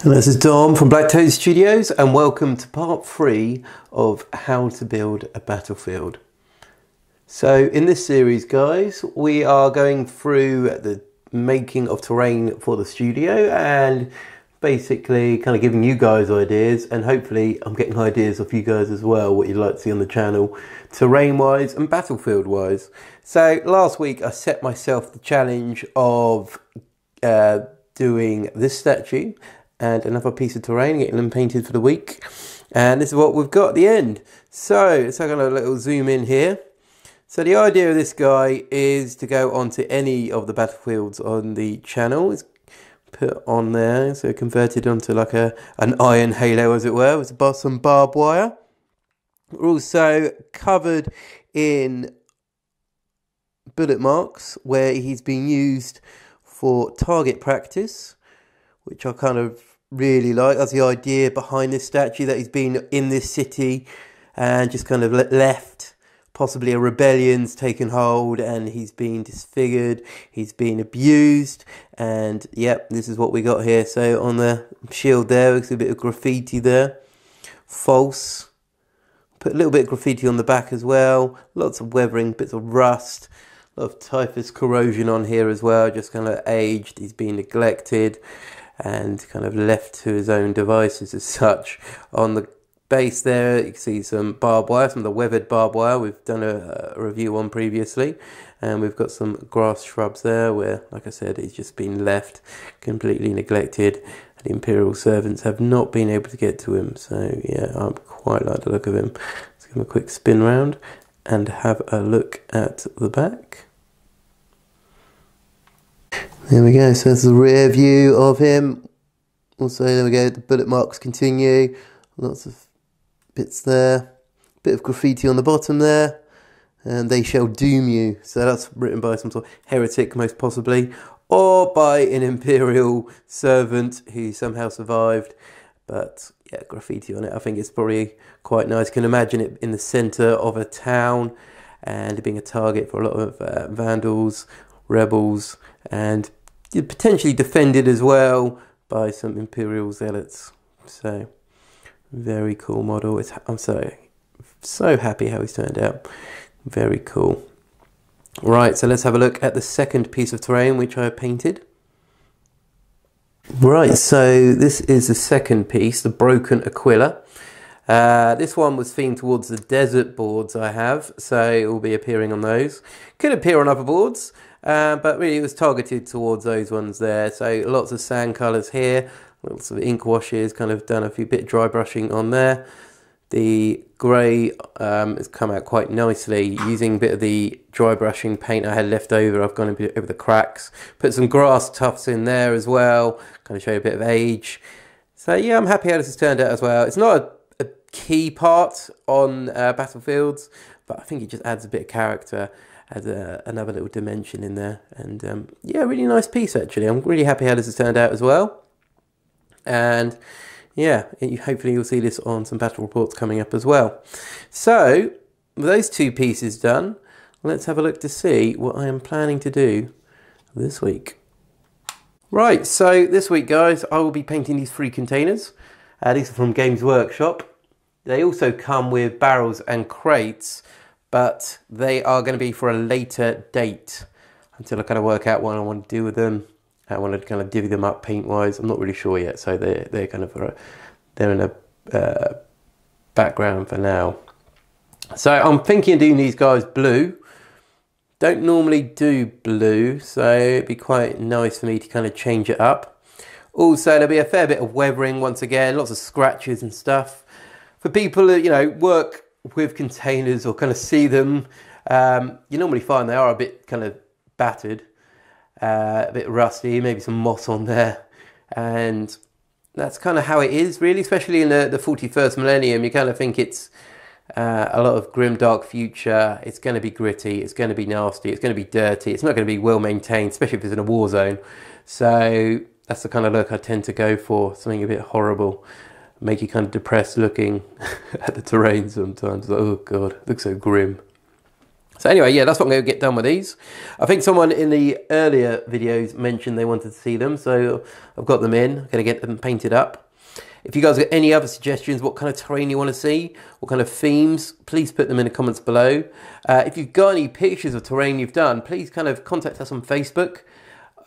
And this is Dom from BlackToad Studios, and welcome to part 3 of how to build a battlefield. So in this series, guys, we are going through the making of terrain for the studio and basically kind of giving you guys ideas, and hopefully I'm getting ideas of you guys as well, what you'd like to see on the channel, terrain wise and battlefield wise. So last week I set myself the challenge of doing this statue and another piece of terrain, getting them painted for the week. And this is what we've got at the end. So let's have a little zoom in here. So the idea of this guy is to go onto any of the battlefields on the channel. It's put on there, so converted onto like an iron halo, as it were, with some barbed wire. We're also covered in bullet marks where he's been used for target practice, which I kind of really like. That's the idea behind this statue, that he's been in this city and just kind of left. Possibly a rebellion's taken hold and he's been disfigured, he's been abused, and yep, this is what we got here. So on the shield there, we see a bit of graffiti there. False. Put a little bit of graffiti on the back as well. Lots of weathering, bits of rust. A lot of typhus corrosion on here as well, just kind of aged. He's been neglected and kind of left to his own devices as such. On the base there, you can see some barbed wire, some of the weathered barbed wire we've done a review on previously. And we've got some grass shrubs there where, like I said, he's just been left completely neglected. The Imperial servants have not been able to get to him. So yeah, I quite like the look of him. Let's give him a quick spin round and have a look at the back. There we go, so this is the rear view of him. Also, there we go, the bullet marks continue. Lots of bits there. Bit of graffiti on the bottom there. And they shall doom you. So that's written by some sort of heretic, most possibly. Or by an Imperial servant who somehow survived. But yeah, graffiti on it. I think it's probably quite nice. You can imagine it in the centre of a town and being a target for a lot of vandals, rebels, and potentially defended as well by some Imperial zealots. So very cool model. I'm so happy how he's turned out. Very cool. Right, so let's have a look at the second piece of terrain which I painted. Right, so this is the second piece, the Broken Aquila. This one was themed towards the desert boards I have, so it will be appearing on those. Could appear on other boards, but really it was targeted towards those ones there. So lots of sand colours here, lots of ink washes, kind of done a few bit dry brushing on there. The grey has come out quite nicely using a bit of the dry brushing paint I had left over. I've gone a bit over the cracks, put some grass tufts in there as well, kind of show a bit of age. So yeah, I'm happy how this has turned out as well. It's not a key part on battlefields, but I think it just adds a bit of character, adds another little dimension in there. And yeah, really nice piece actually. I'm really happy how this has turned out as well. And yeah, hopefully you'll see this on some battle reports coming up as well. So, with those two pieces done, let's have a look to see what I am planning to do this week. Right, so this week, guys, I will be painting these 3 containers. These are from Games Workshop. They also come with barrels and crates, but they are going to be for a later date until I kind of work out what I want to do with them. I want to kind of divvy them up paint-wise. I'm not really sure yet, so they're kind of they're in a background for now. So I'm thinking of doing these guys blue. Don't normally do blue, so it'd be quite nice for me to kind of change it up. Also, there'll be a fair bit of weathering once again, lots of scratches and stuff. For people that, you know, work with containers or kind of see them, you normally find they are a bit kind of battered. A bit rusty, maybe some moss on there, and that's kind of how it is really, especially in the 41st millennium. You kind of think it's a lot of grim dark future. It's going to be gritty, it's going to be nasty, it's going to be dirty, it's not going to be well maintained, especially if it's in a war zone. So that's the kind of look I tend to go for, something a bit horrible, make you kind of depressed looking at the terrain sometimes. Like, oh god, it looks so grim. So anyway, yeah, that's what I'm going to get done with these. I think someone in the earlier videos mentioned they wanted to see them, so I've got them in. I'm going to get them painted up. If you guys got any other suggestions, what kind of terrain you want to see, what kind of themes, please put them in the comments below. If you've got any pictures of terrain you've done, please kind of contact us on Facebook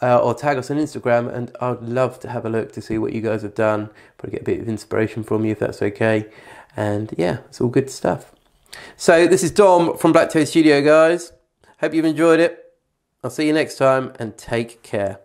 or tag us on Instagram, and I'd love to have a look to see what you guys have done. Probably get a bit of inspiration from you if that's okay. And yeah, it's all good stuff. So this is Dom from BlackToad Studio, guys. Hope you've enjoyed it. I'll see you next time, and take care.